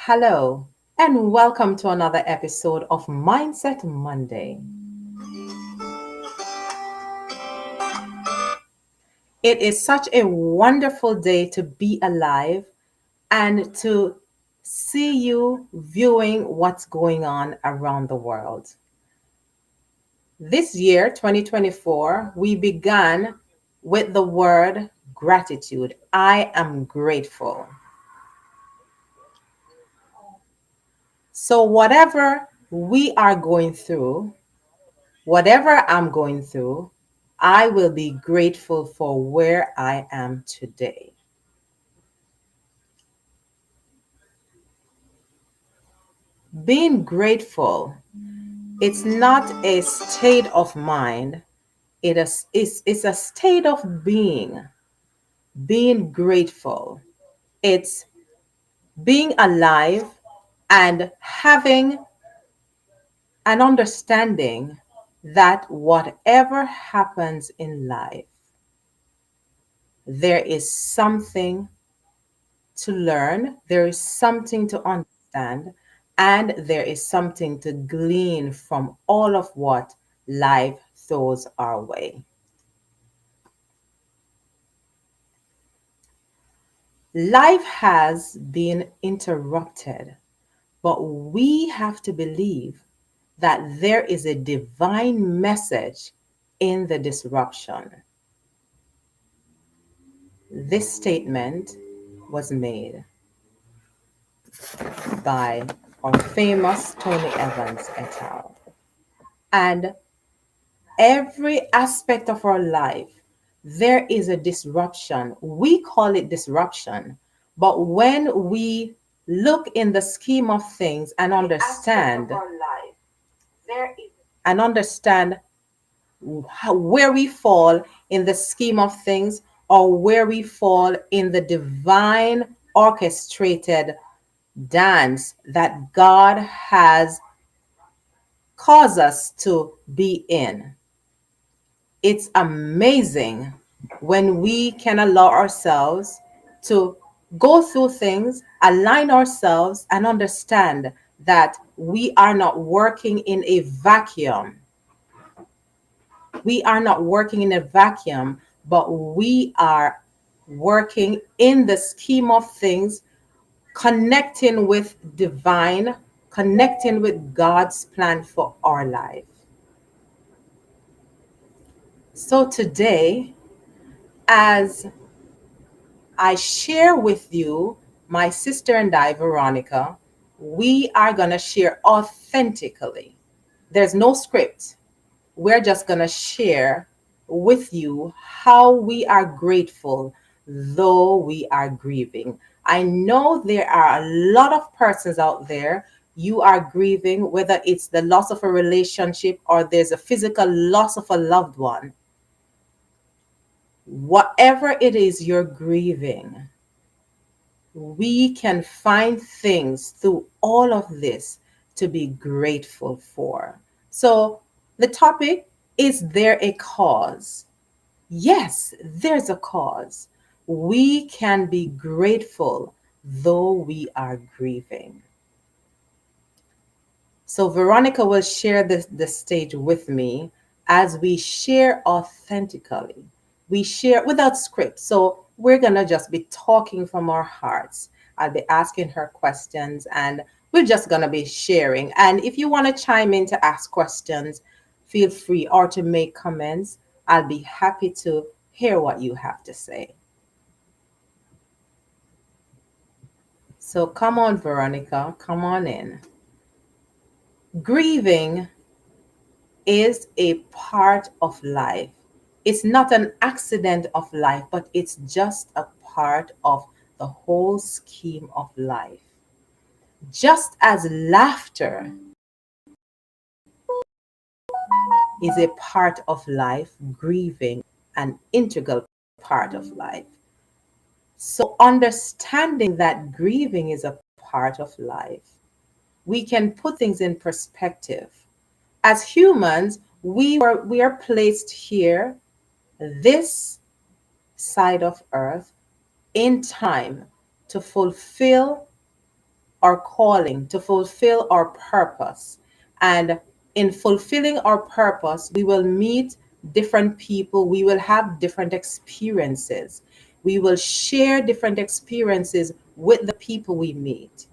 Hello, and welcome to another episode of Mindset Monday. It is such a wonderful day to be alive and to see you viewing what's going on around the world. This year, 2024, we began with the word gratitude. I am grateful. So, whatever I'm going through, I will be grateful for where I am today. Being grateful, it's not a state of mind, it's a state of being grateful. It's being alive and having an understanding that whatever happens in life, there is something to learn, there is something to understand, and there is something to glean from all of what life throws our way. Life has been interrupted, but we have to believe that there is a divine message in the disruption. This statement was made by our famous Tony Evans et al. And every aspect of our life, there is a disruption. We call it disruption. But when we look in the scheme of things and understand where we fall in the scheme of things or where we fall in the divine orchestrated dance that God has caused us to be in. It's amazing when we can allow ourselves to go through things, align ourselves, and understand that we are not working in a vacuum. We are not working in a vacuum, but we are working in the scheme of things, connecting with divine, connecting with God's plan for our life. So today, as I share with you, my sister and I, Veronica, we are going to share authentically. There's no script. We're just going to share with you how we are grateful, though we are grieving. I know there are a lot of persons out there. You are grieving, whether it's the loss of a relationship or there's a physical loss of a loved one. Whatever it is you're grieving, we can find things through all of this to be grateful for. So, the topic is there a cause? Yes, there's a cause. We can be grateful though we are grieving. So, Veronica will share the stage with me as we share authentically. We share without script. So, we're going to just be talking from our hearts. I'll be asking her questions and we're just going to be sharing. And if you want to chime in to ask questions, feel free or to make comments. I'll be happy to hear what you have to say. So, come on, Veronica, come on in. Grieving is a part of life. It's not an accident of life, but it's just a part of the whole scheme of life. Just as laughter is a part of life, grieving an integral part of life. So understanding that grieving is a part of life, we can put things in perspective. As humans, we are placed here, this side of earth, in time to fulfill our calling, to fulfill our purpose. And in fulfilling our purpose, we will meet different people, we will have different experiences, we will share different experiences with the people we meet.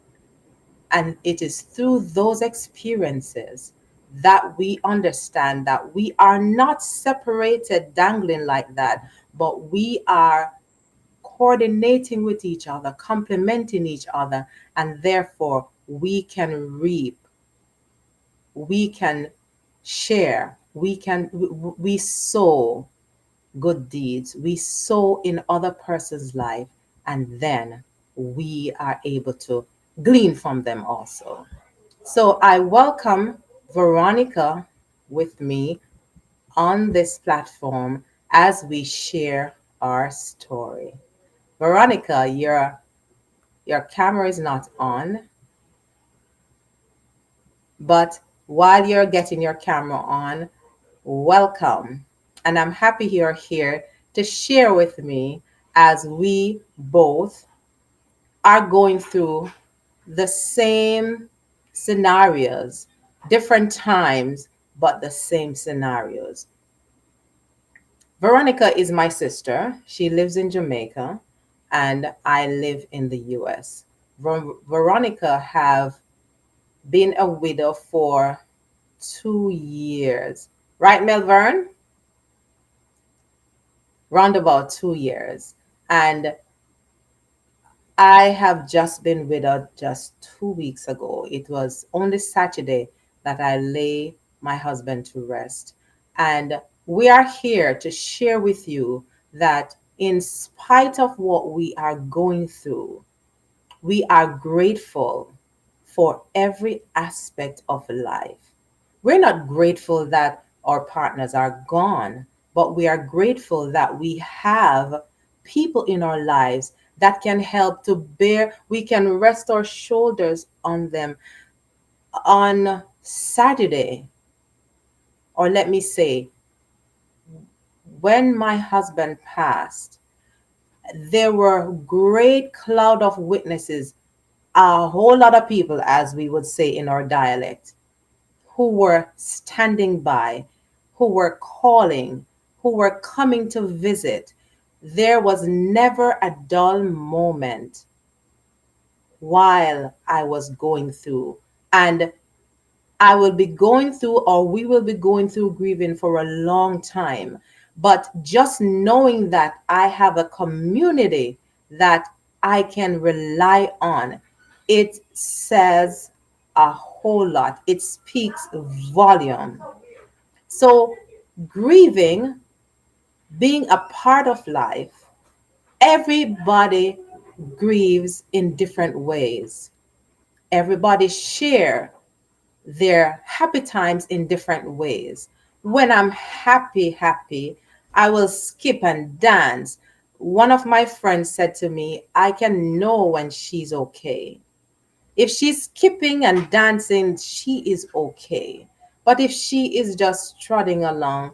And it is through those experiences that we understand that we are not separated, dangling like that, but we are coordinating with each other, complementing each other, and therefore we can reap, we can share, we sow good deeds, we sow in other person's life, and then we are able to glean from them also. So I welcome Veronica with me on this platform as we share our story. Veronica, your camera is not on, but while you're getting your camera on, welcome. And I'm happy you're here to share with me as we both are going through the same scenarios, different times, but the same scenarios. Veronica is my sister. She lives in Jamaica and I live in the US. Veronica have been a widow for 2 years. Right, Melvern? Round about 2 years. And I have just been widowed just 2 weeks ago. It was only Saturday that I lay my husband to rest. And we are here to share with you that in spite of what we are going through, we are grateful for every aspect of life. We're not grateful that our partners are gone, but we are grateful that we have people in our lives that can help to bear, we can rest our shoulders on them. On Saturday, or let me say, when my husband passed, there were great cloud of witnesses, a whole lot of people, as we would say in our dialect, who were standing by, who were calling, who were coming to visit. There was never a dull moment while I was going through. And I will be going through, or we will be going through grieving for a long time. But just knowing that I have a community that I can rely on, it says a whole lot. It speaks volume. So, grieving, being a part of life, everybody grieves in different ways. Everybody share their happy times in different ways. When I'm happy, I will skip and dance. One of my friends said to me, I can know when she's okay. If she's skipping and dancing, she is okay. But if she is just trotting along,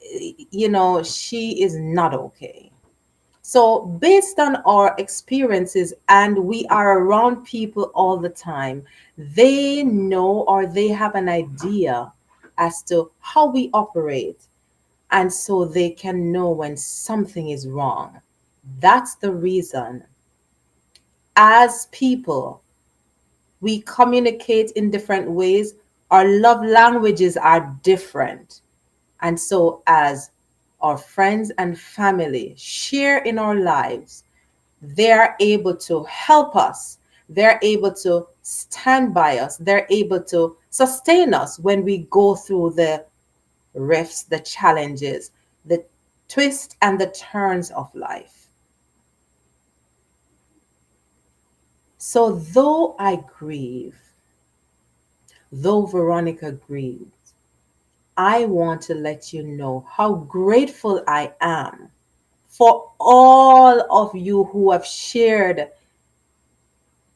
she is not okay. So, based on our experiences, and we are around people all the time, they know or they have an idea as to how we operate. And so they can know when something is wrong. That's the reason, as people, we communicate in different ways. Our love languages are different. And so, as our friends and family share in our lives, they're able to help us. They're able to stand by us. They're able to sustain us when we go through the rifts, the challenges, the twists and the turns of life. So, though I grieve, though Veronica grieves, I want to let you know how grateful I am for all of you who have shared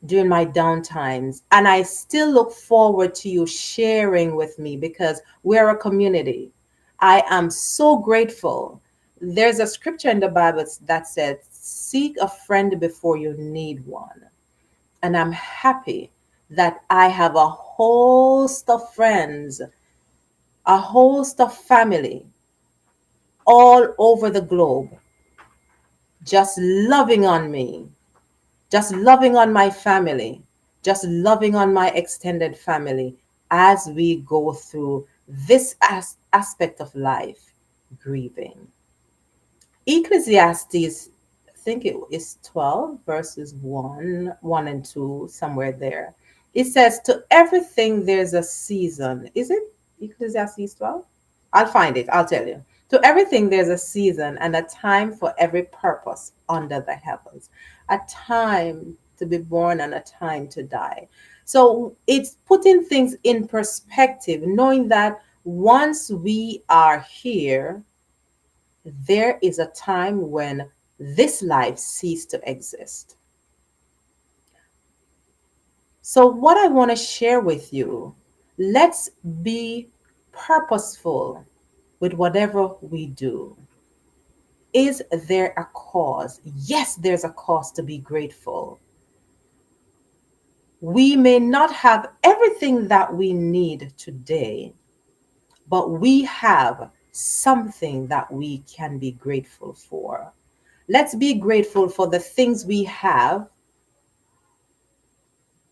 during my downtimes. And I still look forward to you sharing with me because we're a community. I am so grateful. There's a scripture in the Bible that says, seek a friend before you need one. And I'm happy that I have a host of friends, a host of family all over the globe just loving on me, just loving on my family, just loving on my extended family as we go through this aspect of life, grieving. Ecclesiastes, I think it is 12 verses 1 and 2, somewhere there. It says, to everything there's a season. Is it Ecclesiastes 12? I'll find it, I'll tell you. To everything there's a season and a time for every purpose under the heavens. A time to be born and a time to die. So it's putting things in perspective, knowing that once we are here, there is a time when this life ceased to exist. So, what I want to share with you, let's be purposeful with whatever we do. Is there a cause? Yes, there's a cause to be grateful. We may not have everything that we need today, but we have something that we can be grateful for. Let's be grateful for the things we have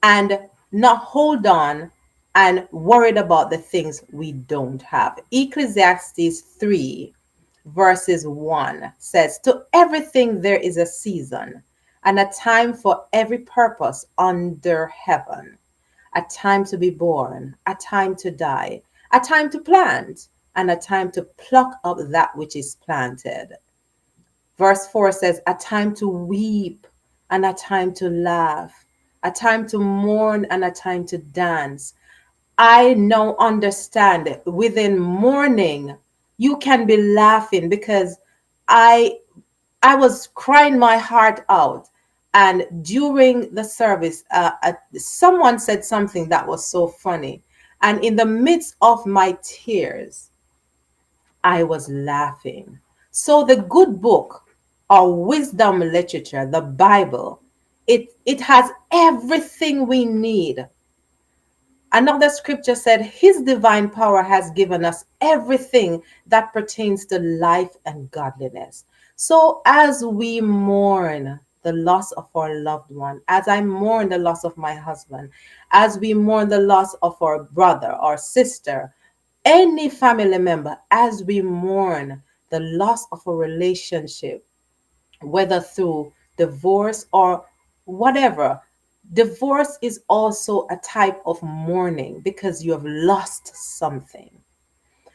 and not hold on and worried about the things we don't have. Ecclesiastes 3, verses 1 says, to everything there is a season and a time for every purpose under heaven, a time to be born, a time to die, a time to plant, and a time to pluck up that which is planted. Verse 4 says, a time to weep and a time to laugh, a time to mourn and a time to dance. I now understand within mourning, you can be laughing because I I was crying my heart out. And during the service, someone said something that was so funny. And in the midst of my tears, I was laughing. So the good book or wisdom literature, the Bible, it has everything we need. Another scripture said, his divine power has given us everything that pertains to life and godliness. So as we mourn the loss of our loved one, as I mourn the loss of my husband, as we mourn the loss of our brother or sister, any family member, as we mourn the loss of a relationship, whether through divorce or whatever. Divorce is also a type of mourning because you have lost something.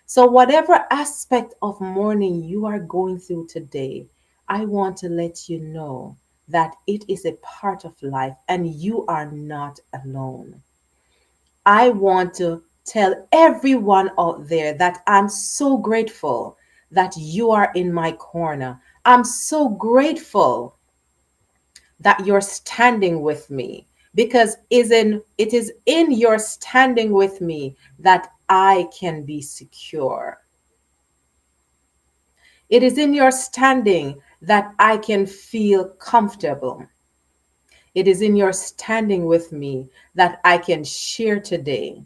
So, whatever aspect of mourning you are going through today, I want to let you know that it is a part of life and you are not alone. I want to tell everyone out there that I'm so grateful that you are in my corner. I'm so grateful that you're standing with me because it is in your standing with me that I can be secure. It is in your standing that I can feel comfortable. It is in your standing with me that I can share today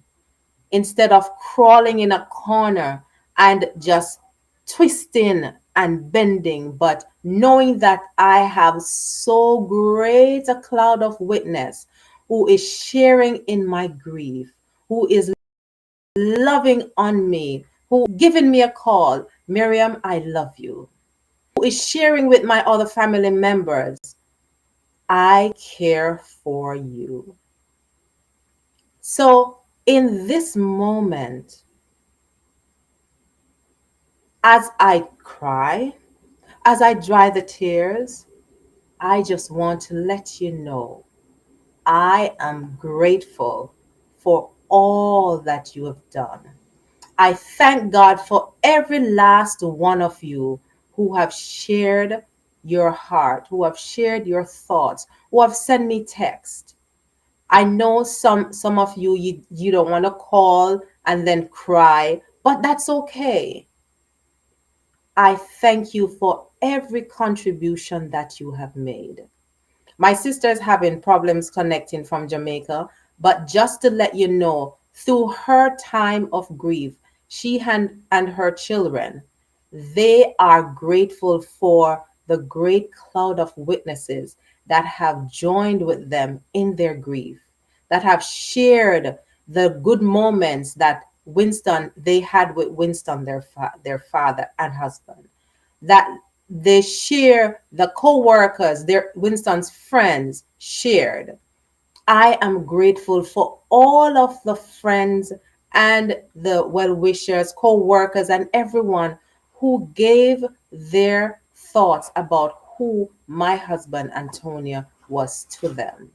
instead of crawling in a corner and just twisting and bending, but knowing that I have so great a cloud of witness who is sharing in my grief, who is loving on me, who giving me a call, Miriam, I love you, who is sharing with my other family members, I care for you. So in this moment, as I cry, as I dry the tears, I just want to let you know I am grateful for all that you have done. I thank God for every last one of you who have shared your heart, who have shared your thoughts, who have sent me text. I know some of you, you don't want to call and then cry, but that's okay. I thank you for every contribution that you have made. My sister is having problems connecting from Jamaica, but just to let you know, through her time of grief, and her children, they are grateful for the great cloud of witnesses that have joined with them in their grief, that have shared the good moments that Winston they had with Winston, their father and husband, that they share the co-workers, their Winston's friends shared. I am grateful for all of the friends and the well wishers, co workers, and everyone who gave their thoughts about who my husband Antonia was to them.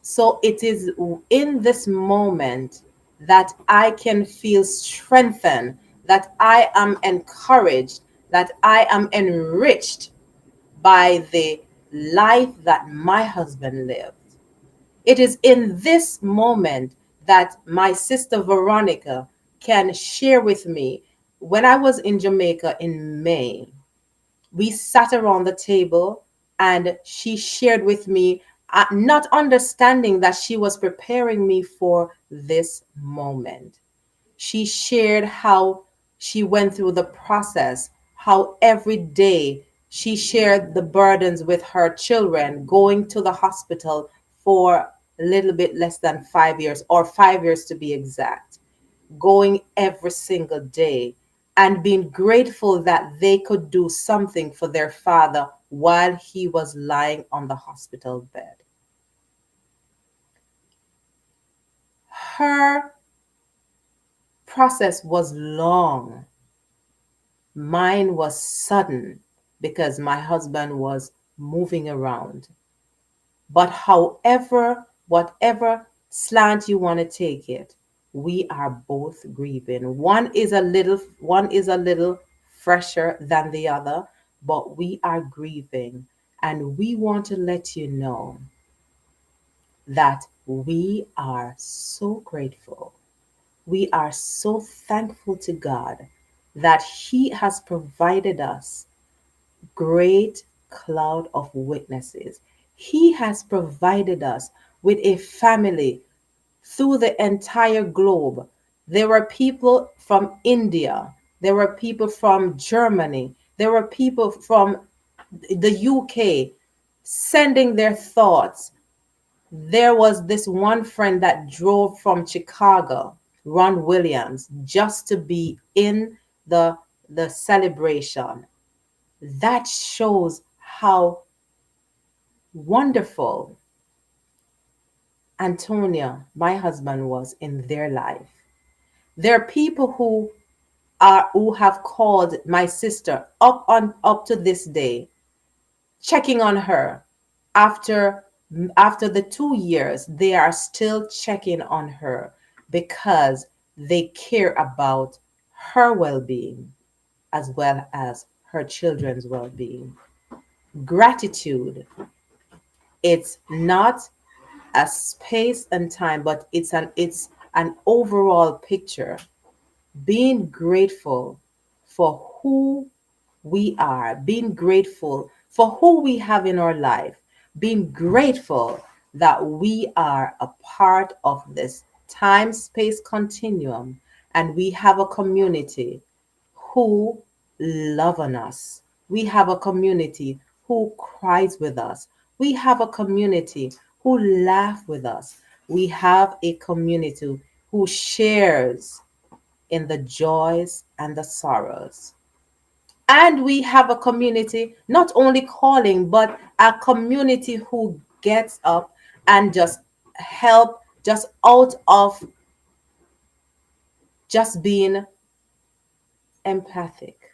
So it is in this moment that I can feel strengthened, that I am encouraged, that I am enriched by the life that my husband lived. It is in this moment that my sister Veronica can share with me. When I was in Jamaica in May, we sat around the table and she shared with me, not understanding that she was preparing me for this moment. She shared how she went through the process, how every day she shared the burdens with her children, going to the hospital for a little bit less than 5 years, or 5 years to be exact, going every single day and being grateful that they could do something for their father while he was lying on the hospital bed. Her process was long. Mine was sudden because my husband was moving around. But however, whatever slant you want to take it, we are both grieving. One is a little fresher than the other, but we are grieving. And we want to let you know that we are so grateful. We are so thankful to God that He has provided us great cloud of witnesses. He has provided us with a family through the entire globe. There were people from India, there were people from Germany, there were people from the UK sending their thoughts. There was this one friend that drove from Chicago, Ron Williams, just to be in the celebration. That shows how wonderful Antonia, my husband, was in their life. There are people who have called my sister up to this day, checking on her. After after the 2 years, they are still checking on her because they care about her well-being as well as her children's well-being. Gratitude, it's not a space and time, but it's an overall picture. Being grateful for who we are, being grateful for who we have in our life, being grateful that we are a part of this time space continuum and we have a community who love on us. We have a community who cries with us. We have a community who laugh with us. We have a community who shares in the joys and the sorrows. And we have a community not only calling, but a community who gets up and just help, just out of just being empathic.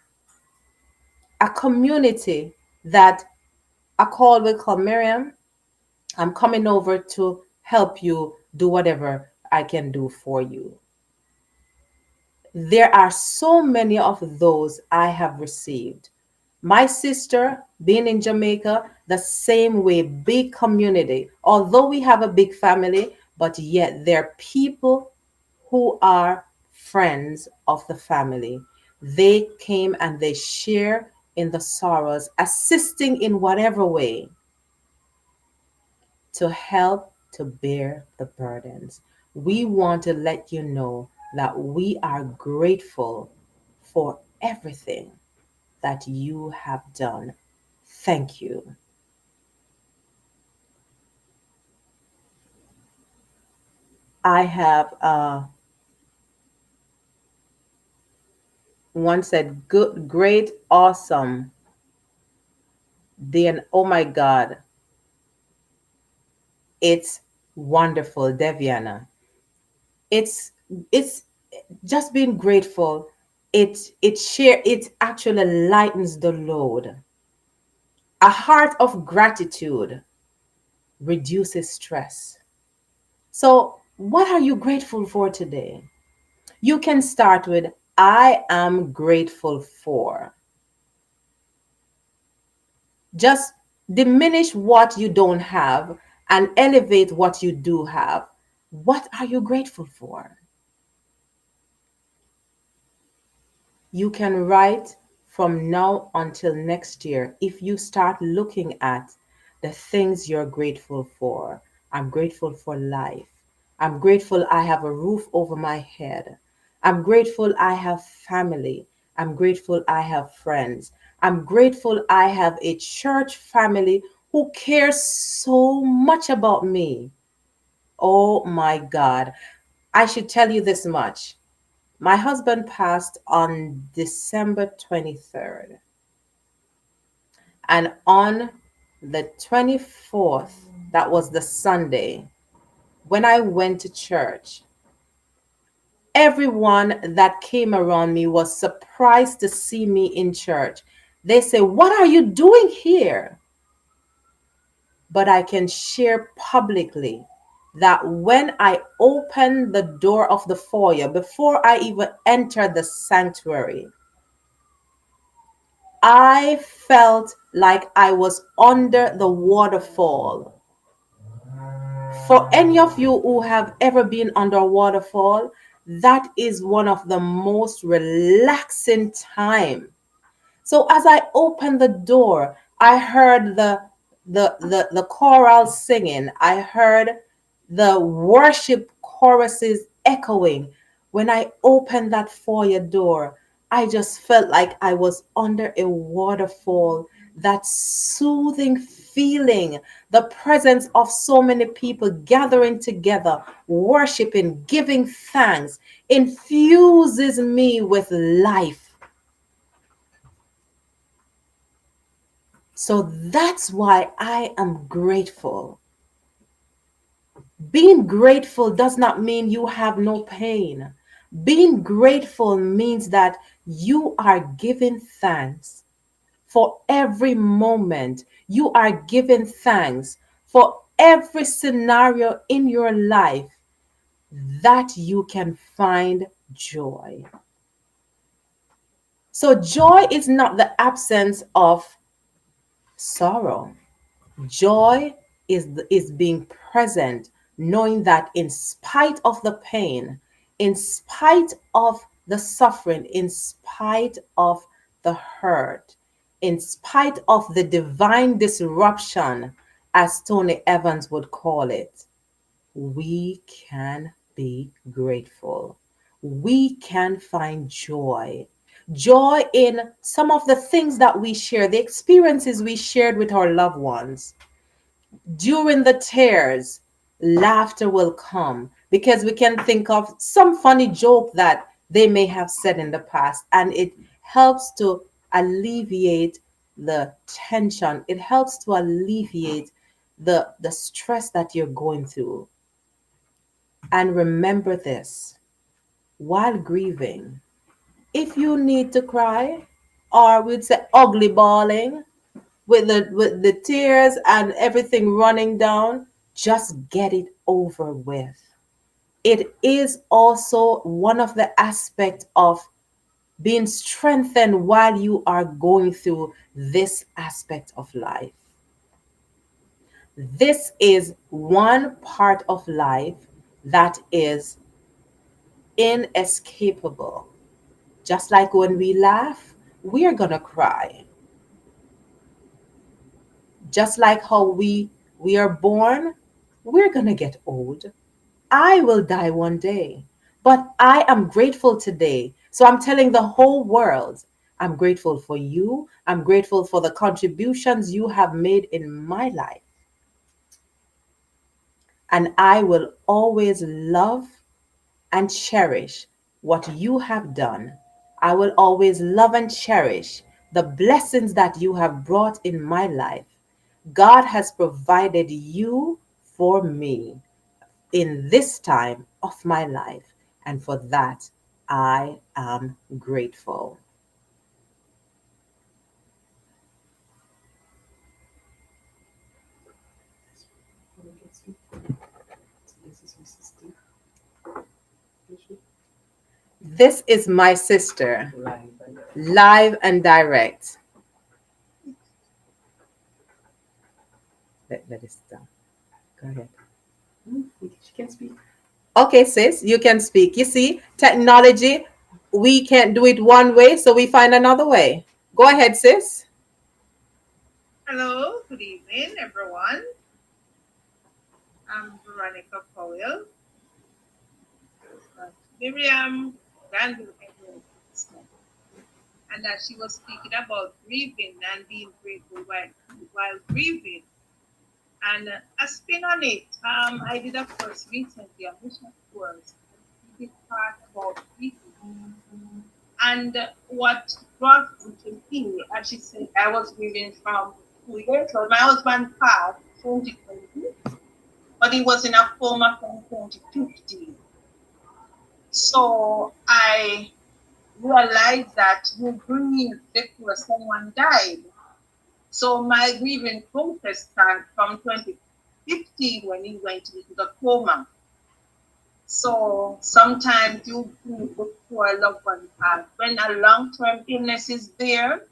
A community that a call will come, Miriam, I'm coming over to help you do whatever I can do for you. There are so many of those I have received. My sister, being in Jamaica, the same way, big community. Although we have a big family, but yet there are people who are friends of the family. They came and they share in the sorrows, assisting in whatever way. to help to bear the burdens. We want to let you know that we are grateful for everything that you have done. Thank you. I have one said, good, great, awesome. Then, oh my God, it's wonderful, Deviana. It's just being grateful. It actually lightens the load. A heart of gratitude reduces stress. So, what are you grateful for today? You can start with I am grateful for. Just diminish what you don't have and elevate what you do have. What are you grateful for? You can write from now until next year if you start looking at the things you're grateful for. I'm grateful for life. I'm grateful I have a roof over my head. I'm grateful I have family. I'm grateful I have friends. I'm grateful I have a church family who cares so much about me. Oh my God. I should tell you this much. My husband passed on December 23rd. And on the 24th, that was the Sunday, when I went to church, everyone that came around me was surprised to see me in church. They say, what are you doing here? But I can share publicly that when I opened the door of the foyer, before I even entered the sanctuary, I felt like I was under the waterfall. For any of you who have ever been under a waterfall, that is one of the most relaxing time. So as I opened the door, I heard the choral singing. I heard the worship choruses echoing. When I opened that foyer door, I just felt like I was under a waterfall. That soothing feeling, the presence of so many people gathering together, worshiping, giving thanks, infuses me with life. So that's why I am grateful. Being grateful does not mean you have no pain. Being grateful means that you are giving thanks for every moment. You are giving thanks for every scenario in your life that you can find joy. So, joy is not the absence of sorrow. Joy is being present, knowing that in spite of the pain, in spite of the suffering, in spite of the hurt, in spite of the divine disruption, as Tony Evans would call it, we can be grateful. We can find joy. Joy in some of the things that we share, the experiences we shared with our loved ones. During the tears, laughter will come because we can think of some funny joke that they may have said in the past, and it helps to alleviate the tension. It helps to alleviate the stress that you're going through. And remember this, while grieving, if you need to cry, or we'd say ugly bawling, with the tears and everything running down, just get it over with. It is also one of the aspects of being strengthened while you are going through this aspect of life. This is one part of life that is inescapable. Just like when we laugh, we are going to cry. Just like how we are born, We're going to get old. I will die one day, but I am grateful today. So I'm telling the whole world, I'm grateful for you. I'm grateful for the contributions you have made in my life. And I will always love and cherish what you have done. I will always love and cherish the blessings that you have brought in my life. God has provided you for me in this time of my life, and for that I am grateful. This is my sister, live and direct. Let it stop. Go ahead. She can speak. Okay, sis, you can speak. You see, technology, we can't do it one way, so we find another way. Go ahead, sis. Hello, good evening, everyone. I'm Veronica Powell. Miriam Randall and that she was speaking about grieving and being grateful while grieving. And I spin on it. I did a course recently, a mission course. We did part about grieving. And what brought me to me, as she said, I was grieving from 2 years old. My husband passed 2020, but he was in a coma from 2015. So I realized that you grieve because someone died. So my grieving process started from 2015 when he went into the coma. So sometimes you grieve before a loved one passed. When a long-term illness is there,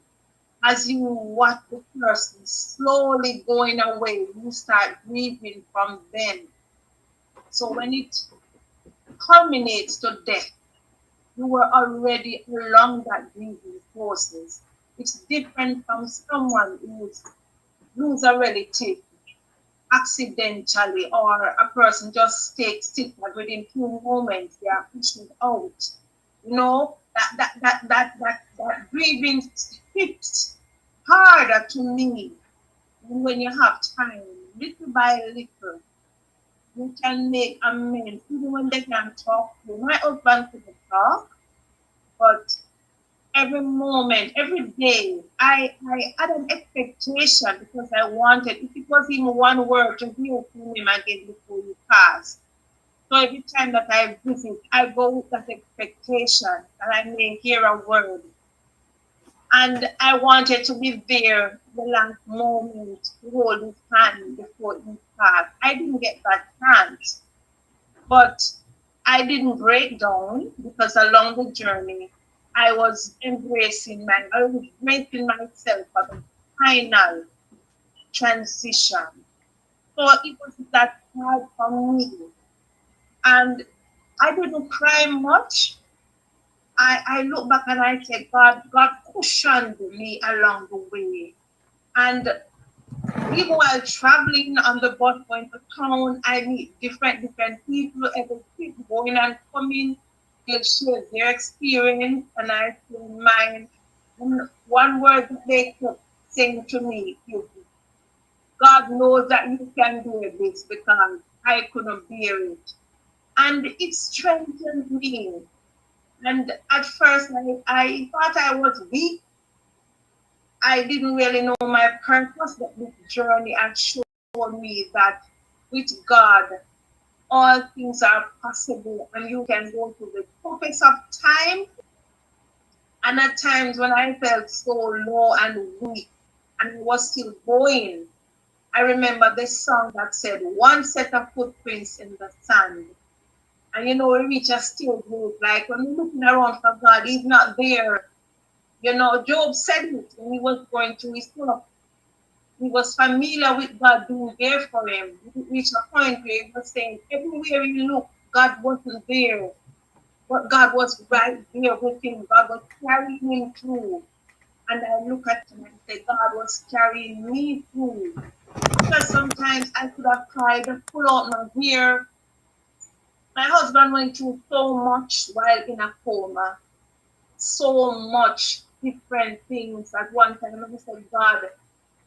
as you watch the person slowly going away, you start grieving from them. So when it culminates to death, you were already along that grieving process. It's different from someone who's lose a relative accidentally or a person just takes sick and within 2 moments they are pushing out. You know, that grieving hits harder to me when you have time, little by little. You can make amends, even when they can talk. My husband couldn't talk, but every moment, every day, I had an expectation because I wanted, if it was even one word, to hear from him again before he passed. So every time that I visit, I go with that expectation and I may hear a word. And I wanted to be there the last moment to hold his hand before he passed. I didn't get that chance. But I didn't break down because along the journey, I was embracing myself for the final transition. So it was that hard for me. And I didn't cry much. I look back and I said, God cushioned me along the way. And even while traveling on the bus going to town, I meet different people every trip going and coming. They share their experience and I share mine. And one word that they kept saying to me is, God knows that you can do this because I couldn't bear it. And it strengthened me. And at first, I thought I was weak. I didn't really know my purpose, but this journey had shown me that with God, all things are possible and you can go through the toughest of time. And at times when I felt so low and weak and was still going, I remember this song that said, one set of footprints in the sand. And we reach a still group. Like when we're looking around for God, He's not there. Job said it when he was going through his stuff. He was familiar with God being there for him. He reached a point where he was saying, everywhere he looked, God wasn't there. But God was right there with him. God was carrying him through. And I look at him and say, God was carrying me through. Because sometimes I could have cried, pull out my hair. My husband went through so much while in a coma, so much different things at one time. And I said, God,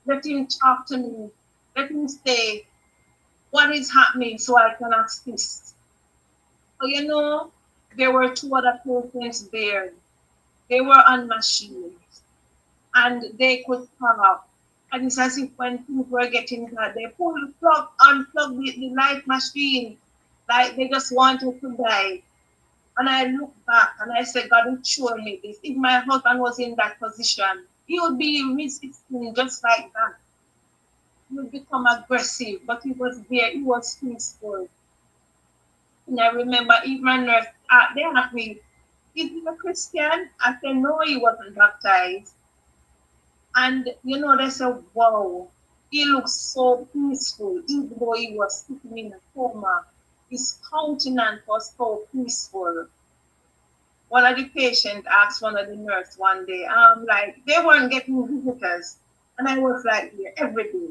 let him talk to me. Let him say what is happening so I can assist. But there were two other persons there. They were on machines and they could talk. And it's as if when things were getting bad, they pull the plug, unplug the light machine, like they just wanted to die. And I look back and I said, God would show me this. If my husband was in that position, he would be resisting just like that. He would become aggressive, but he was there, he was peaceful. And I remember even my nurse, they asked me, is he a Christian? I said, no, he wasn't baptized. And they said, wow, he looks so peaceful, even though he was sitting in a coma. His countenance was so peaceful. One of the patients asked one of the nurse one day, like they weren't getting visitors. And I was like here every day.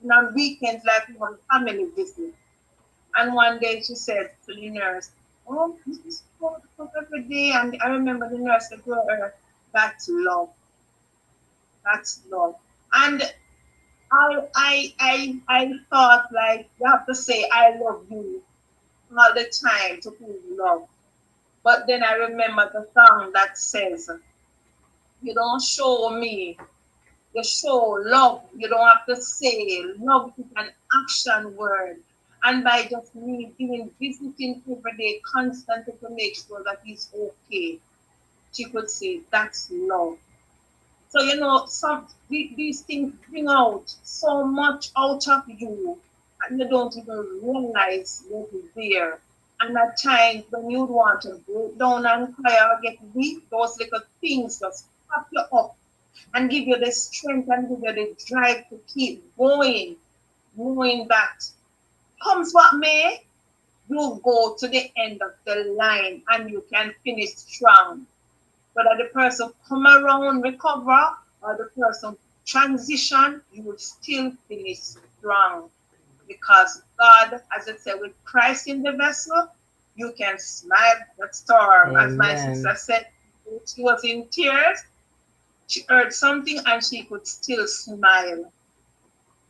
And on weekends, like we have a family visit. And one day she said to the nurse, oh, this is so every day. And I remember the nurse said to her, that's love. That's love. And I thought like you have to say I love you all the time to prove love. But then I remember the song that says, you don't show me, you show love. You don't have to say love is an action word. And by just me being visiting every day constantly to make sure that he's okay, she could say that's love. So these things bring out so much out of you, and you don't even realize what is there. And at times when you want to break down and cry or get weak, those little things just pop you up and give you the strength and give you the drive to keep going, knowing that comes what may, you go to the end of the line and you can finish strong. Whether the person come around, recover, or the person transition, you will still finish strong. Because God, as I said, with Christ in the vessel, you can smile the storm. As my sister Amen. said, she was in tears, she heard something and she could still smile.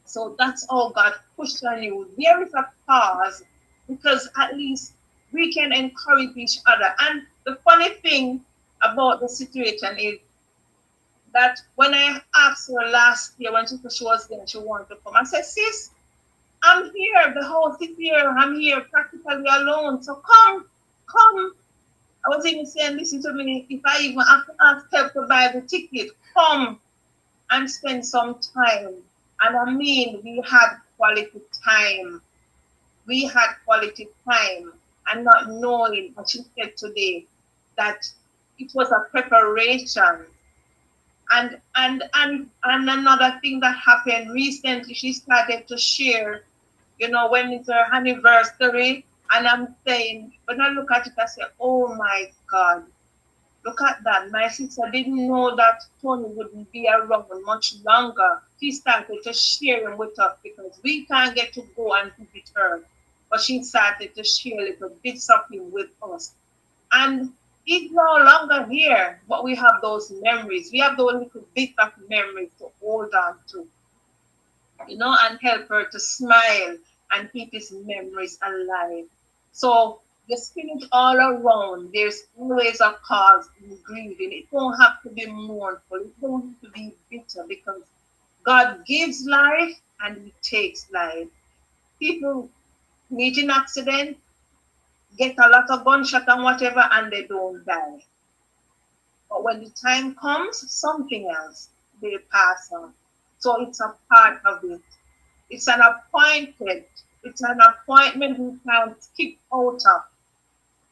So that's all God pushed on you. There is a pause because at least we can encourage each other. And the funny thing about the situation is that when I asked her last year when she was there, she wanted to come. I said, sis, I'm here. The house is here. I'm here practically alone. So come. I was even saying, listen to me. If I even have to ask help to buy the ticket, come and spend some time. And I mean, we had quality time. We had quality time and not knowing, as she said today, that it was a preparation. And another thing that happened recently, she started to share, when it's her anniversary, and I'm saying, when I look at it, I say, oh my God, look at that. My sister didn't know that Tony wouldn't be around much longer. She started to share him with us because we can't get to go and visit her. But she started to share little bits of him with us. And he's no longer here, but we have those memories. We have those little bits of memories to hold on to, and help her to smile and keep his memories alive. So the spirit all around, there's always a cause in grieving. It don't have to be mournful, it don't have to be bitter because God gives life and He takes life. People meet in accident, get a lot of gunshot and whatever, and they don't die. But when the time comes, something else, they pass on. So it's a part of it. It's an appointed, it's an appointment we can't skip out of.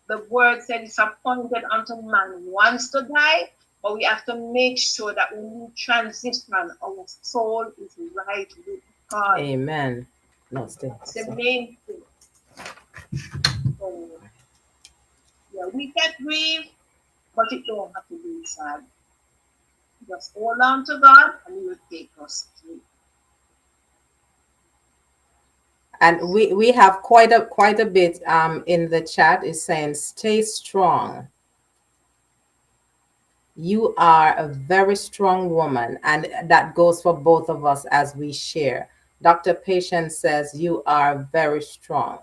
The word said it's appointed unto man once to die, but we have to make sure that when we transition, our soul is right with God. Amen. No, stay. That's the main thing. So, yeah, we can grieve, but it don't have to be sad. Just hold on to God and He will take us through. And we have quite a bit in the chat is saying stay strong. You are a very strong woman, and that goes for both of us as we share. Dr. Patience says you are very strong.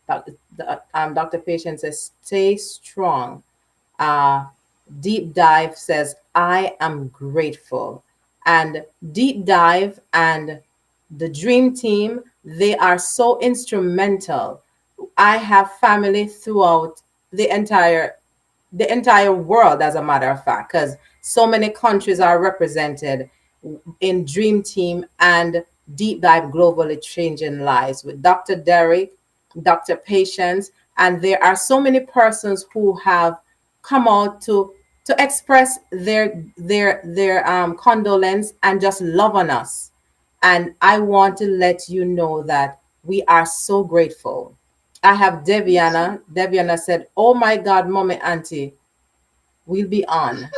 Dr. Patience says stay strong. uh, Deep Dive says, I am grateful. And Deep Dive and the Dream Team, they are so instrumental. I have family throughout the entire the entire world, as a matter of fact, because so many countries are represented in Dream Team and Deep Dive Globally Changing Lives with Dr. Derek, Dr. Patience, and there are so many persons who have come out to express their condolence and just love on us. And I want to let you know that we are so grateful. I have Deviana. Deviana said, "Oh my God, mommy, auntie, we'll be on."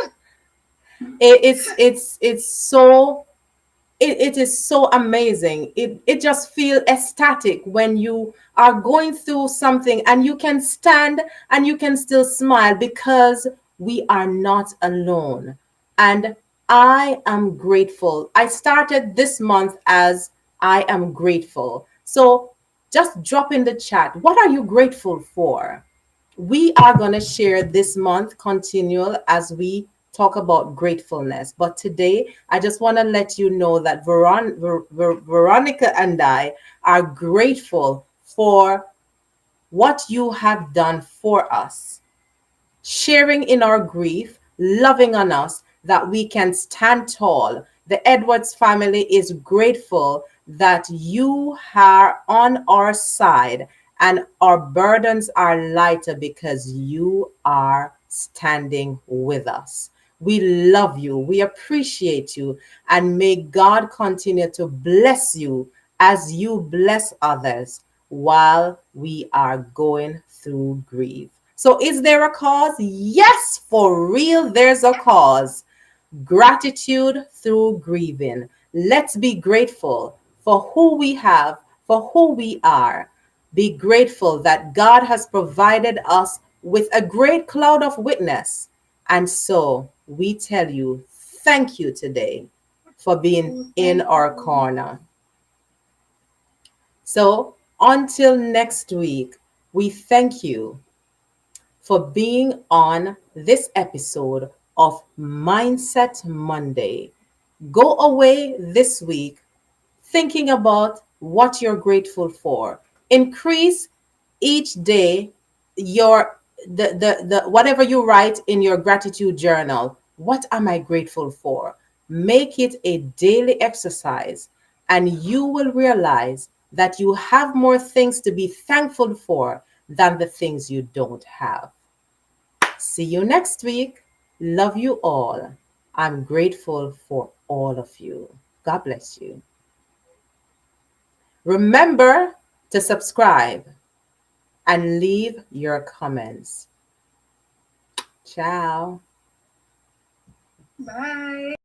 It's so it is so amazing. It just feel ecstatic when you are going through something and you can stand and you can still smile because we are not alone. And I am grateful. I started this month as I am grateful. So just drop in the chat. What are you grateful for? We are going to share this month continual as we talk about gratefulness. But today, I just want to let you know that Veronica and I are grateful for what you have done for us, sharing in our grief, loving on us, that we can stand tall. The Edwards family is grateful that you are on our side and our burdens are lighter because you are standing with us. We love you. We appreciate you. And may God continue to bless you as you bless others while we are going through grief. So, is there a cause? Yes, for real, there's a cause. Gratitude through grieving. Let's be grateful for who we have, for who we are. Be grateful that God has provided us with a great cloud of witness. And so we tell you, thank you today for being in Thank our you. corner. So until next week, we thank you for being on this episode of Mindset Monday. Go away this week thinking about what you're grateful for. Increase each day your the whatever you write in your gratitude journal. What am I grateful for? Make it a daily exercise, and you will realize that you have more things to be thankful for than the things you don't have. See you next week. Love you all. I'm grateful for all of you. God bless you. Remember to subscribe and leave your comments. Ciao. Bye.